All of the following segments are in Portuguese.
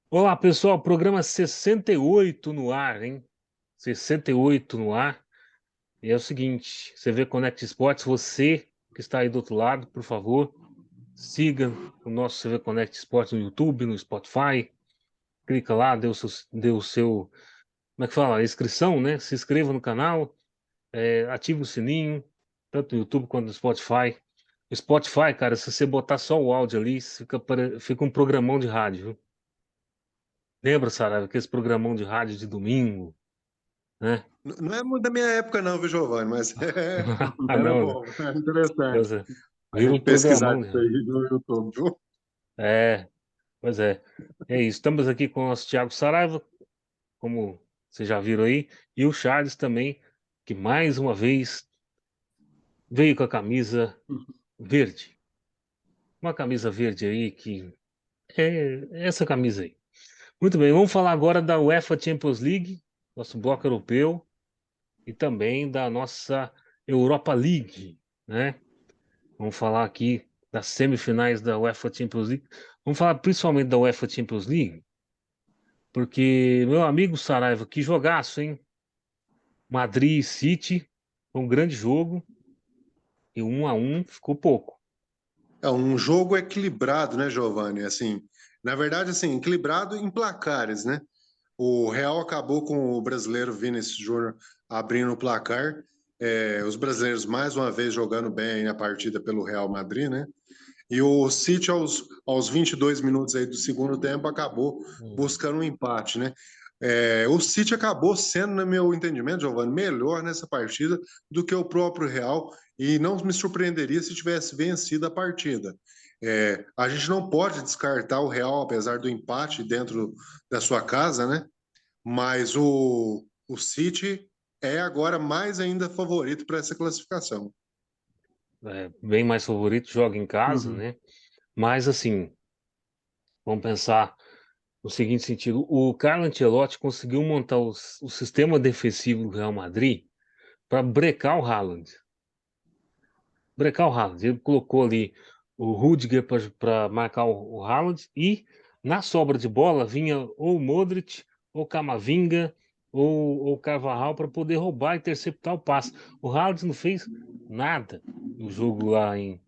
Olá, pessoal, programa 68 no ar, hein? 68 no ar. E é o seguinte, CV Connect Esportes, você que está aí do outro lado, por favor, siga o nosso CV Connect Esportes no YouTube, no Spotify. Clica lá, dê o seu, como é que fala? Inscrição, né? Se inscreva no canal, ative o sininho, tanto no YouTube quanto no Spotify. O Spotify, cara, se você botar só o áudio ali, fica um programão de rádio, viu? Lembra, Sarah, aqueles programão de rádio de domingo, né? Não é muito da minha época, não, viu, Giovanni? Mas Ah, era não, né? bom, era interessante. Coisa- A Vira um gente pesquisar programão, isso né? aí no YouTube, viu? É, pois é. É isso. Estamos aqui com o nosso Thiago Saraiva, como vocês já viram aí, e o Charles também, que mais uma vez veio com a camisa verde. Uma camisa verde aí que é essa camisa aí. Muito bem, vamos falar agora da UEFA Champions League, nosso bloco europeu, e também da nossa Europa League, né? Vamos falar aqui das semifinais da UEFA Champions League. Vamos falar principalmente da UEFA Champions League, porque, meu amigo Saraiva, que jogaço, hein? Madrid e City, foi um grande jogo e 1-1 ficou pouco. É um jogo equilibrado, né, Giovanni? Assim, na verdade, assim, equilibrado em placares, né? O Real acabou com o brasileiro Vinícius Júnior abrindo o placar. Os brasileiros mais uma vez jogando bem na partida pelo Real Madrid, né? E o City, aos 22 minutos aí do segundo tempo, acabou Uhum. buscando um empate, né? O City acabou sendo, no meu entendimento, Giovanni, melhor nessa partida do que o próprio Real, e não me surpreenderia se tivesse vencido a partida. A gente não pode descartar o Real, apesar do empate dentro da sua casa, né? Mas o City é agora mais ainda favorito para essa classificação. Bem mais favorito, joga em casa, Uhum. né? Mas assim, vamos pensar no seguinte sentido: o Carlo Ancelotti conseguiu montar o sistema defensivo do Real Madrid para brecar o Haaland. Brecar o Haaland. Ele colocou ali o Rudiger para marcar o Haaland e na sobra de bola vinha ou o Modric, ou Camavinga, ou o Carvajal para poder roubar e interceptar o passe. O Haaland não fez nada no jogo lá em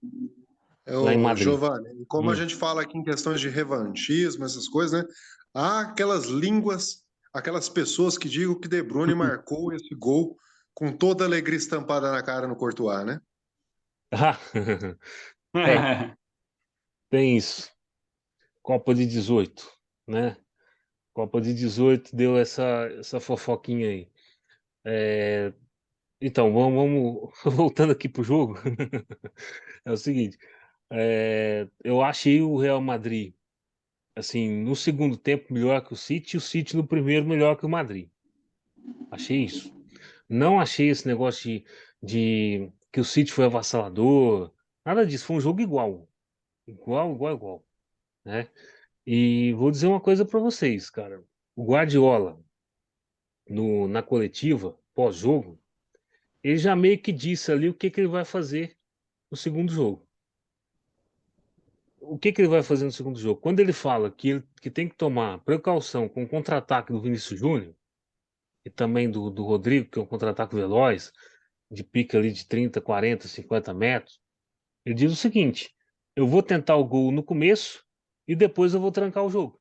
Madrid. Giovanni, como a Hum. gente fala aqui em questões de revanchismo, essas coisas, né? Há aquelas línguas, aquelas pessoas que digam que De Bruyne marcou esse gol com toda a alegria estampada na cara no Courtois, né? Ah, é, tem isso. Copa de 18, né? Copa de 18 deu essa fofoquinha aí. Então, vamos voltando aqui pro jogo. É o seguinte, eu achei o Real Madrid, assim, no segundo tempo melhor que o City no primeiro melhor que o Madrid. Achei isso. Não achei esse negócio de que o City foi avassalador, nada disso. Foi um jogo igual, igual, igual, igual, né? E vou dizer uma coisa para vocês, cara. O Guardiola, na coletiva, pós-jogo, ele já meio que disse ali o que que ele vai fazer no segundo jogo. O que que ele vai fazer no segundo jogo? Quando ele fala que tem que tomar precaução com o contra-ataque do Vinícius Júnior e também do Rodrigo, que é um contra-ataque veloz, de pique ali de 30, 40, 50 metros, ele diz o seguinte: eu vou tentar o gol no começo e depois eu vou trancar o jogo.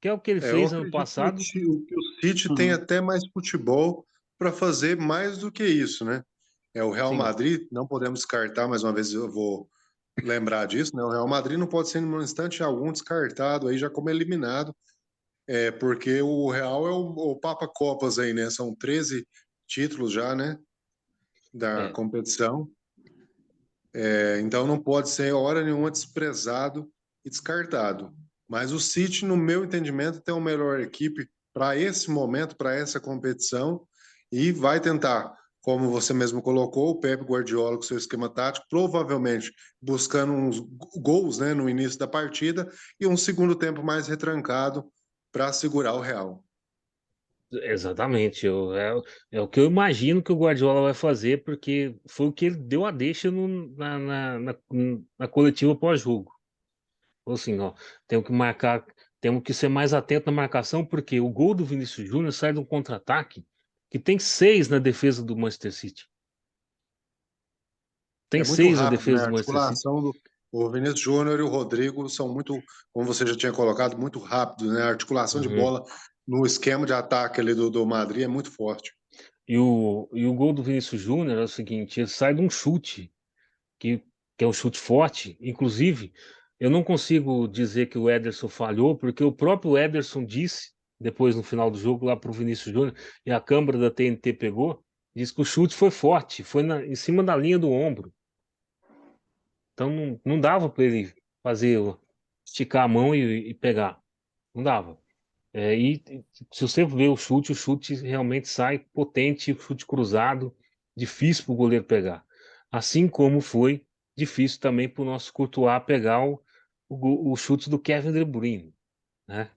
Que é o que ele Eu fez ano acredito que passado. o City tem Uhum. até mais futebol para fazer mais do que isso, né? O Real Sim. Madrid, não podemos descartar, mais uma vez eu vou lembrar disso, né? O Real Madrid não pode ser, num instante algum, descartado aí já como eliminado. Porque o Real é o Papa Copas aí, né? São 13 títulos já, né? Da É, competição. Então não pode ser hora nenhuma desprezado e descartado. Mas o City, no meu entendimento, tem uma melhor equipe para esse momento, para essa competição, e vai tentar, como você mesmo colocou, o Pep Guardiola com seu esquema tático, provavelmente buscando uns gols, né, no início da partida e um segundo tempo mais retrancado para segurar o Real. exatamente. É o que eu imagino que o Guardiola vai fazer, porque foi o que ele deu a deixa na coletiva pós-jogo. Falou assim, ó, tenho que marcar. Temos que ser mais atentos na marcação, porque o gol do Vinícius Júnior sai de um contra-ataque que tem 6 na defesa do Manchester City. Tem É muito 6 na rápido, né? defesa A do Manchester City. articulação do o Vinícius Júnior e o Rodrigo são muito, como você já tinha colocado, muito rápidos, né? A articulação de Uhum. bola no esquema de ataque ali do Madrid é muito forte. E o gol do Vinícius Júnior é o seguinte: ele sai de um chute, que, que é um chute forte. Inclusive, eu não consigo dizer que o Ederson falhou, porque o próprio Ederson disse, depois no final do jogo, lá para o Vinícius Júnior, e a câmera da TNT pegou, disse que o chute foi forte, foi em cima da linha do ombro. Então não dava para ele fazer, esticar a mão e pegar. Não dava. E se você vê o chute realmente sai potente, chute cruzado, difícil para o goleiro pegar. Assim como foi difícil também para o nosso Courtois pegar o chute do Kevin De Bruyne, né?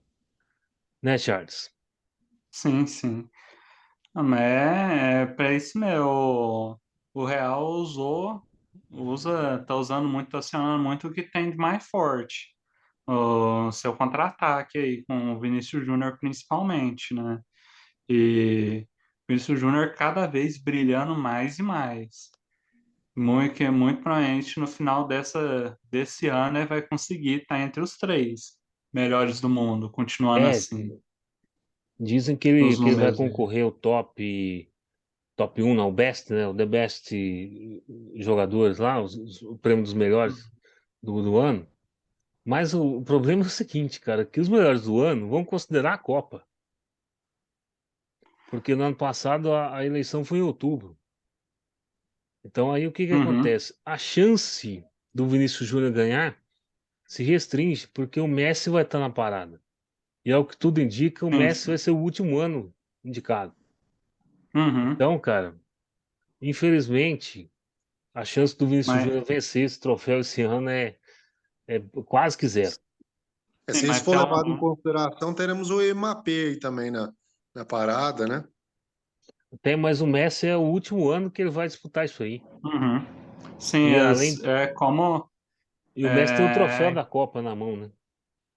Né, Charles? Sim, sim. Não, mas é para isso mesmo. O Real tá usando muito, tá acionando muito o que tem de mais forte. O seu contra-ataque aí, com o Vinícius Júnior principalmente, né? E o Vinícius Júnior cada vez brilhando mais e mais. Muito, que muito provavelmente no final desse ano ele vai conseguir estar entre os três melhores do mundo, continuando É, assim, dizem que ele, nos que ele vai números dele. concorrer ao top 1, não, o best, né? O The Best jogadores lá, o prêmio dos melhores do ano. Mas o problema é o seguinte, cara, que os melhores do ano vão considerar a Copa. Porque no ano passado a eleição foi em outubro. Então aí o que que Uhum, acontece? A chance do Vinícius Júnior ganhar se restringe porque o Messi vai estar na parada. E ao que tudo indica, o sim, Messi vai sim. ser o último ano indicado. Uhum. Então, cara, infelizmente, a chance do Vinícius Mas, Júnior vencer esse troféu esse ano é quase que zero. É, sim, se isso mas for pelo levado em consideração, teremos o Mbappé aí também na parada, né? Tem, mas o Messi é o último ano que ele vai disputar isso aí. uhum. Sim, E além é como e o Messi tem o troféu é, da Copa na mão, né?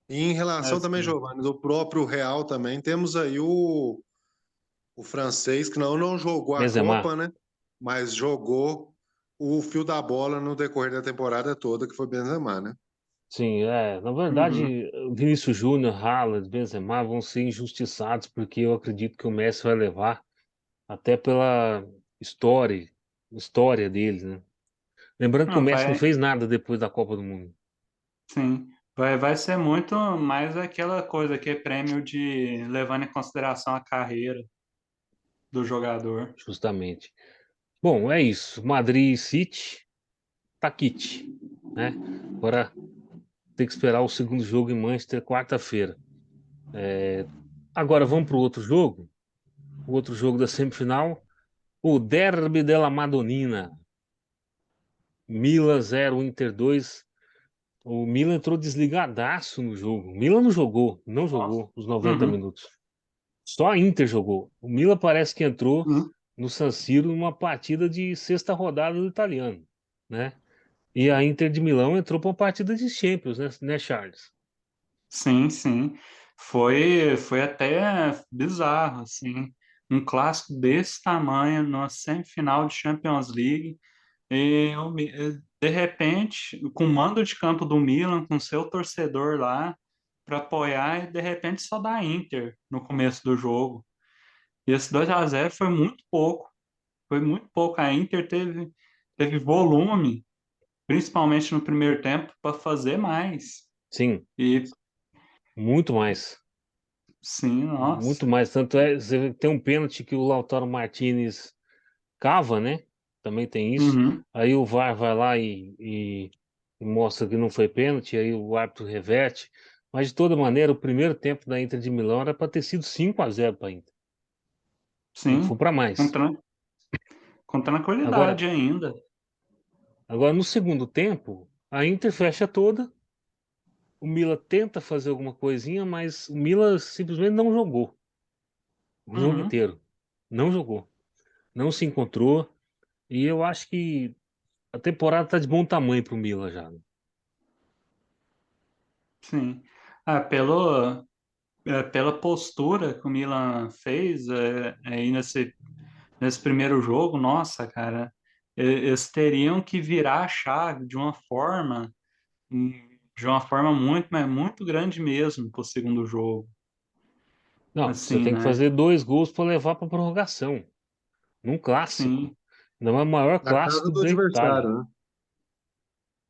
E em relação também, assim, Giovanni, do próprio Real também, temos aí o francês, que não jogou a Benzema. Copa, né? Mas jogou o fio da bola no decorrer da temporada toda, que foi Benzema, né? Sim, na uhum, verdade, o Vinícius Júnior, Haaland, Benzema vão ser injustiçados porque eu acredito que o Messi vai levar até pela história deles, né? Lembrando que o não, Messi não fez nada depois da Copa do Mundo, sim, vai ser muito mais aquela coisa que é prêmio de levando em consideração a carreira do jogador. justamente. Bom, é isso. Madrid e City, tá kit, né? Agora tem que esperar o segundo jogo em Manchester quarta-feira. Agora vamos para o outro jogo, o outro jogo da semifinal, o Derby della Madonnina. Milan 0, Inter 2. O Milan entrou desligadaço no jogo. O Milan não Nossa. jogou os 90 Uhum, minutos. Só a Inter jogou. O Milan parece que entrou uhum. no San Siro numa partida de sexta rodada do italiano, né? E a Inter de Milão entrou para uma partida de Champions, né, Charles? Sim, sim. Foi até bizarro, assim. Um clássico desse tamanho, numa semifinal de Champions League. De repente, com o mando de campo do Milan, com seu torcedor lá para apoiar, e de repente só dá Inter no começo do jogo. E esse 2-0 foi muito pouco. Foi muito pouco. A Inter teve volume, principalmente no primeiro tempo, para fazer mais. Sim, E muito mais. sim, nossa. Muito mais. Tanto é, você tem um pênalti que o Lautaro Martinez cava, né? Também tem isso. Uhum. Aí o VAR vai lá e mostra que não foi pênalti, aí o árbitro reverte. Mas de toda maneira, o primeiro tempo da Inter de Milão era para ter sido 5-0 para a Inter. E foi Sim, para com, mais. tran- com Agora, tranquilidade ainda. agora, no segundo tempo, a Inter fecha toda. O Milan tenta fazer alguma coisinha, mas o Milan simplesmente não jogou o jogo Uhum. inteiro. Não jogou. Não se encontrou. E eu acho que a temporada está de bom tamanho para o Milan já, né? Sim. Pela postura que o Milan fez aí nesse primeiro jogo, nossa, cara, eles teriam que virar a chave hum, de uma forma muito, mas muito grande mesmo pro segundo jogo. Não, você Assim, tem que né? fazer 2 gols para levar para prorrogação, num clássico, Sim. não é o maior Na casa clássico do da Itália, adversário, né?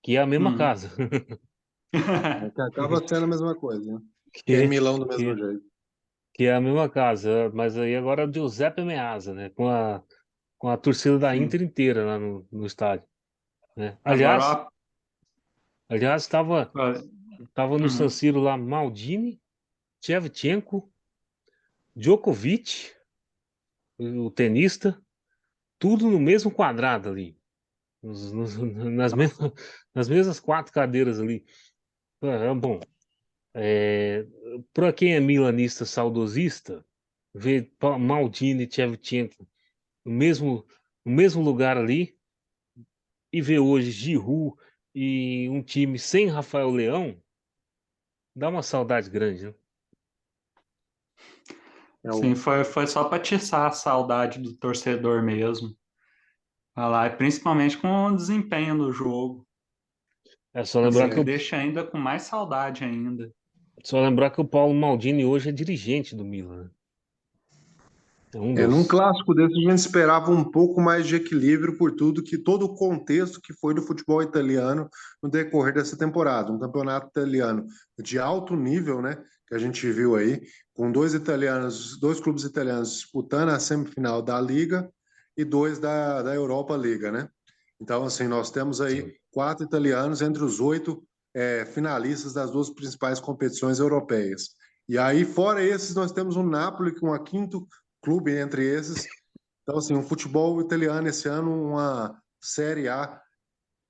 que é a mesma Hum. casa, É que acaba sendo a mesma coisa, né? Que é em que, Milão do mesmo que, jeito. que é a mesma casa, mas aí agora é o Giuseppe Meazza, né? Com a torcida da Sim. Inter inteira lá no estádio, né? Aliás, Agora, aliás estava no San uhum. Siro lá Maldini, Shevchenko, Djokovic, o tenista, tudo no mesmo quadrado ali, nas mesmas, nas mesmas 4 cadeiras ali. Bom, para quem é milanista saudosista, ver Maldini e Shevchenko no mesmo lugar ali e ver hoje Giroud e um time sem Rafael Leão, dá uma saudade grande, né? É Sim, o, foi só para atiçar a saudade do torcedor mesmo. Olha lá, e principalmente com o desempenho do jogo. É só lembrar Assim, que que é, o, deixa ainda com mais saudade ainda. só lembrar que o Paulo Maldini hoje é dirigente do Milan, né? É um num dos. clássico desse a gente esperava um pouco mais de equilíbrio por tudo que todo o contexto que foi do futebol italiano no decorrer dessa temporada. Um campeonato italiano de alto nível, né? Que a gente viu aí, com dois clubes italianos disputando a semifinal da Liga e dois da Europa Liga, né? Então, assim, nós temos aí Sim. 4 italianos entre os 8 finalistas das duas principais competições europeias. E aí, fora esses, nós temos o Napoli com a quinto clube entre esses. Então, assim, o futebol italiano esse ano, uma Série A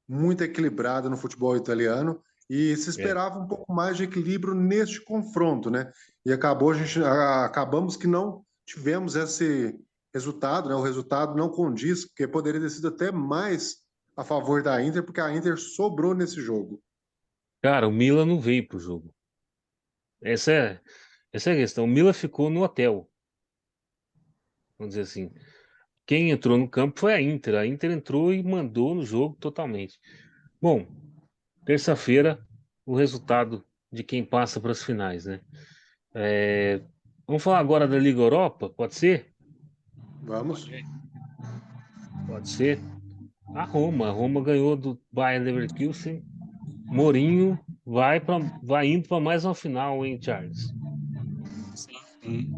muito equilibrada no futebol italiano e se É. esperava um pouco mais de equilíbrio neste confronto, né? E acabamos que não tivemos esse resultado, né? O resultado não condiz, porque poderia ter sido até mais a favor da Inter, porque a Inter sobrou nesse jogo. Cara, o Milan não veio pro jogo. Essa é, essa é a questão. O Milan ficou no hotel, vamos dizer assim. Quem entrou no campo foi a Inter. A Inter entrou e mandou no jogo totalmente. Bom, terça-feira, o resultado de quem passa para as finais, né? É, vamos falar agora da Liga Europa, pode ser? Vamos? Pode ser. A Roma ganhou do Bayer Leverkusen. Mourinho vai indo para mais uma final, hein, Charles? Sim.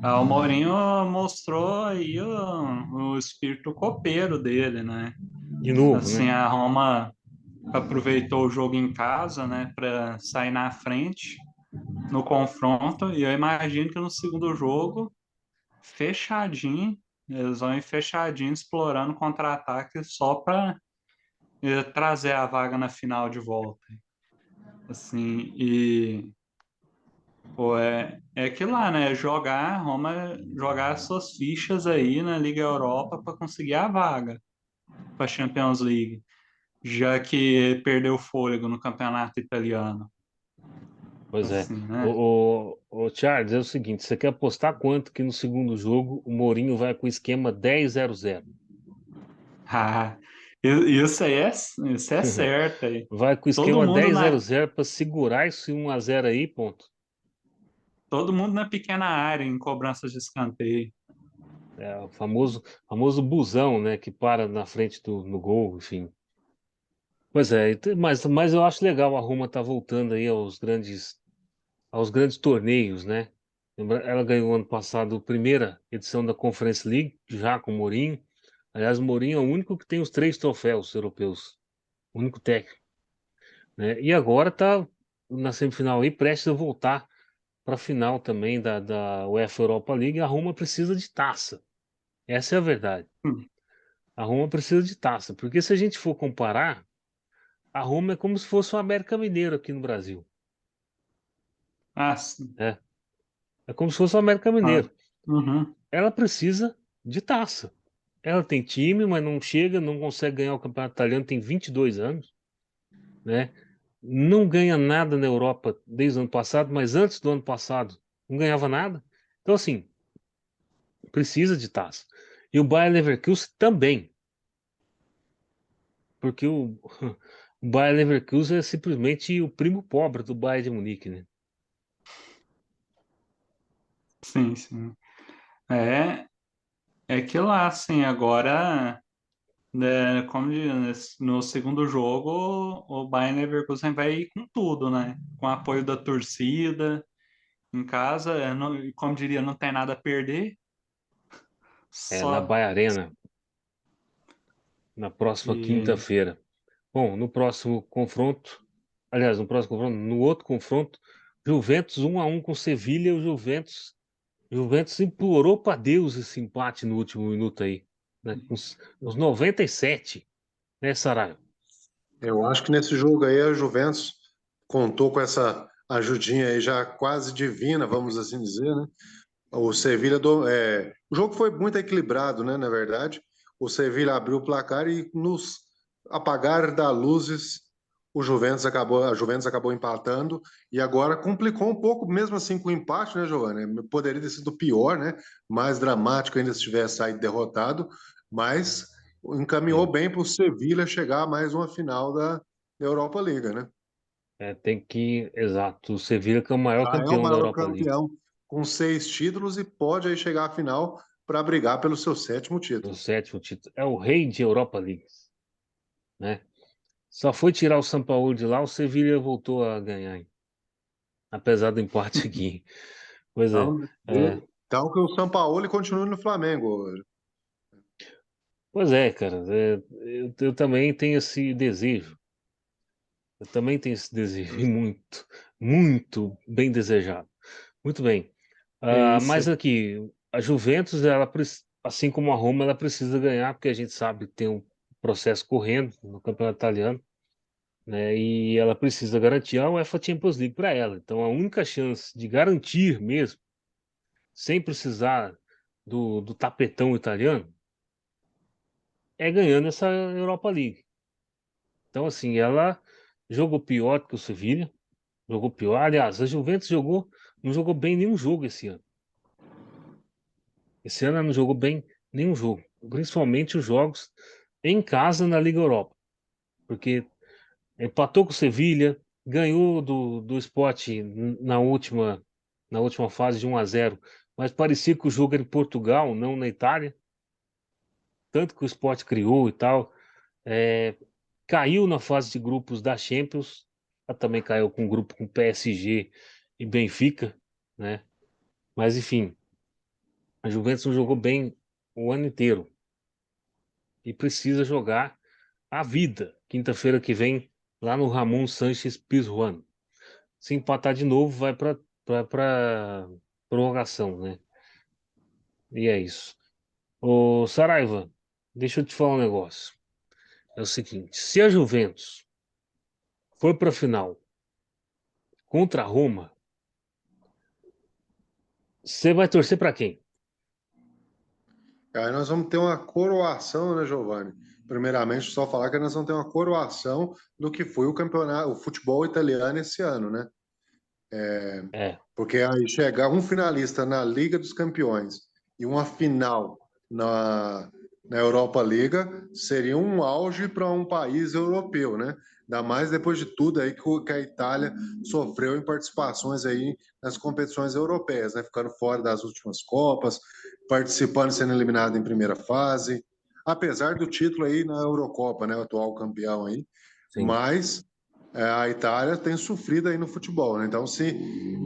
O Mourinho mostrou aí o espírito copeiro dele, né? De novo, Assim, né? a Roma aproveitou o jogo em casa, né, para sair na frente no confronto, e eu imagino que no segundo jogo, fechadinho, eles vão ir fechadinho, explorando contra-ataque só para trazer a vaga na final de volta. Assim, e pô, é aquilo lá, né? Roma jogar suas fichas aí na Liga Europa para conseguir a vaga para a Champions League, já que perdeu fôlego no campeonato italiano. Pois é. Assim, né? O Charles, é o seguinte: você quer apostar quanto que no segundo jogo o Mourinho vai com o esquema 10-0-0? Ah, isso é certo aí. Vai com o Todo esquema mundo dez zero na, zero para segurar esse 1-0 aí, ponto. todo mundo na pequena área em cobranças de escanteio. É o famoso busão, né, que para na frente no gol, enfim. Pois é, mas eu acho legal a Roma tá voltando aí aos grandes torneios, né? Ela ganhou ano passado a primeira edição da Conference League, já com o Mourinho. Aliás, o Mourinho é o único que tem os 3 troféus europeus, o único técnico, né? E agora tá na semifinal aí, prestes a voltar para a final também da UEFA Europa League. A Roma precisa de taça. Essa é a verdade. Hum. A Roma precisa de taça, porque se a gente for comparar, a Roma é como se fosse o América Mineiro aqui no Brasil. Ah, sim. É, é como se fosse o América Ah, Mineiro. uhum. Ela precisa de taça. Ela tem time, mas não chega, não consegue ganhar o campeonato italiano, tem 22 anos, né? não ganha nada na Europa desde o ano passado, mas antes do ano passado não ganhava nada. Então, assim, precisa de taça. E o Bayer Leverkusen também, porque o Bayer Leverkusen é simplesmente o primo pobre do Bayern de Munique, né? Sim, sim. É, é que lá, assim, agora, né, como diz, no segundo jogo, o Bayern Leverkusen vai ir com tudo, né? Com apoio da torcida, em casa, como diria, não tem nada a perder, Na só Bayer Arena, na próxima e quinta-feira. Bom, no próximo confronto, aliás, no próximo confronto, no outro confronto, Juventus 1-1 com Sevilha, o Juventus implorou para Deus esse empate no último minuto aí, né? Com os 97, né, Saraiva? Eu acho que nesse jogo aí a Juventus contou com essa ajudinha aí já quase divina, vamos assim dizer, né? O Sevilha o jogo foi muito equilibrado, né? Na verdade, o Sevilha abriu o placar e nos apagar das luzes a Juventus acabou empatando e agora complicou um pouco, mesmo assim com o empate, né, Giovanni? Poderia ter sido pior, né? Mais dramático ainda se tivesse saído derrotado, mas encaminhou Sim. bem para o Sevilha chegar a mais uma final da Europa League, né? Tem que, exato, o Sevilha que é o maior Já é o campeão da maior Europa League, campeão com 6 títulos e pode aí chegar à final para brigar pelo seu 7º o título. sétimo título, é o rei de Europa League, né? Só foi tirar o Sampaoli de lá, o Sevilha voltou a ganhar, hein? Apesar do empate aqui. Pois é, Então, é, então que o Sampaoli continue no Flamengo. pois é, cara, eu também tenho esse desejo. Eu também tenho esse desejo, e muito, muito bem desejado. Muito bem. é Mas isso. aqui, a Juventus, assim como a Roma, ela precisa ganhar, porque a gente sabe que tem um processo correndo no campeonato italiano, né? E ela precisa garantir a UEFA Champions League para ela. Então, a única chance de garantir mesmo, sem precisar do tapetão italiano, é ganhando essa Europa League. Então, assim, ela jogou pior que o Sevilla. Jogou pior. Aliás, a Juventus não jogou bem nenhum jogo esse ano. Esse ano ela não jogou bem nenhum jogo. Principalmente os jogos em casa na Liga Europa. Porque empatou com o Sevilha, ganhou do Sport na última fase de 1-0. Mas parecia que o jogo era em Portugal, não na Itália. Tanto que o Sport criou e tal. É, caiu na fase de grupos da Champions. Ela também caiu com um grupo com PSG e Benfica, né? Mas enfim, a Juventus não jogou bem o ano inteiro e precisa jogar a vida. Quinta-feira que vem, lá no Ramon Sánchez Pizjuán. Se empatar de novo, vai para prorrogação, né? E é isso. Ô, Saraiva, deixa eu te falar um negócio. É o seguinte, se a Juventus for para a final contra a Roma, você vai torcer para quem? Aí nós vamos ter uma coroação, né, Giovanni? Primeiramente, só falar que nós vamos ter uma coroação do que foi o campeonato, o futebol italiano esse ano, né? É, Porque aí chegar um finalista na Liga dos Campeões e uma final na Europa Liga seria um auge para um país europeu, né? Ainda mais depois de tudo aí que a Itália sofreu em participações aí nas competições europeias, né? Ficando fora das últimas Copas, participando e sendo eliminado em primeira fase, apesar do título aí na Eurocopa, né? O atual campeão aí, sim. mas a Itália tem sofrido aí no futebol, né? Então, se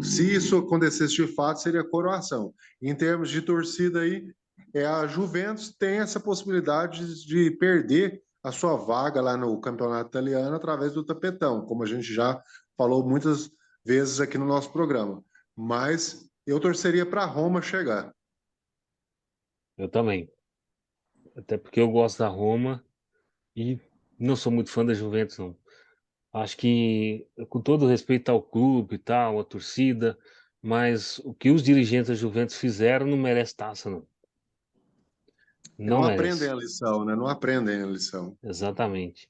isso acontecesse de fato, seria coroação. Em termos de torcida aí, a Juventus tem essa possibilidade de perder a sua vaga lá no campeonato italiano através do tapetão, como a gente já falou muitas vezes aqui no nosso programa. Mas eu torceria para a Roma chegar. Eu também. Até porque eu gosto da Roma e não sou muito fã da Juventus, não. Acho que, com todo respeito ao clube e tal, à torcida, mas o que os dirigentes da Juventus fizeram não merece taça, não. E Não não aprendem merece. a lição, né? Não aprendem a lição. Exatamente.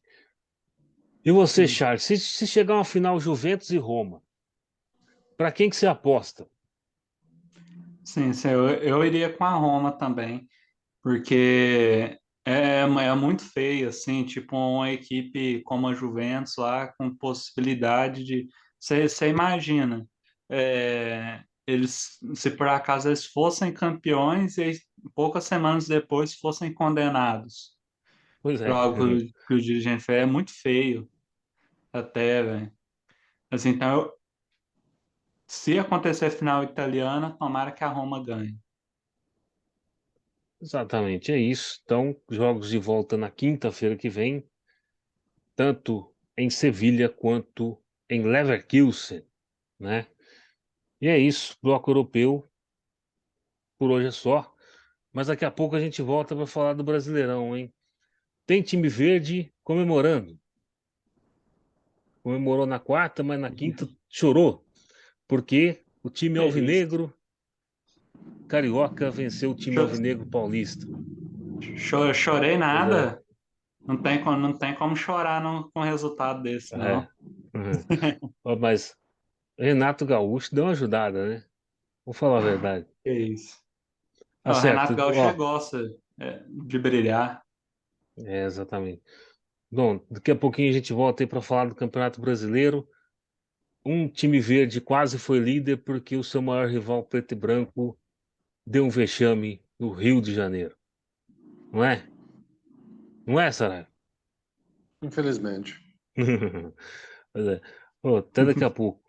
E você, Charles, se chegar uma final Juventus e Roma, para quem que você aposta? Sim, sim, eu iria com a Roma também, porque é muito feio, assim, tipo uma equipe como a Juventus lá, com possibilidade de. Você imagina, eles, se por acaso eles fossem campeões e aí, poucas semanas depois fossem condenados Pois por é. algo que o dirigente fez, é muito feio, até, velho. Assim, então, se acontecer final italiana, tomara que a Roma ganhe. Exatamente, é isso. Então, jogos de volta na quinta-feira que vem, tanto em Sevilha quanto em Leverkusen, né? E é isso, bloco europeu, por hoje é só. Mas daqui a pouco a gente volta para falar do Brasileirão, hein? Tem time verde comemorando. Comemorou na quarta, mas na quinta chorou, porque o time É isso. alvinegro carioca venceu o time Cho- alvinegro paulista. Chorei Pois é, nada. Não tem como chorar com um resultado desse, é. não. Uhum. Ó, mas Renato Gaúcho deu uma ajudada, né? Vou falar a verdade. É isso. Tá Ó, o Renato certo, Gaúcho ó. gosta de brilhar. É, exatamente. Bom, daqui a pouquinho a gente volta aí para falar do Campeonato Brasileiro. Um time verde quase foi líder porque o seu maior rival preto e branco deu um vexame no Rio de Janeiro. Não é? Não é, Sarah? Infelizmente. Pois é. Ô, até daqui a pouco.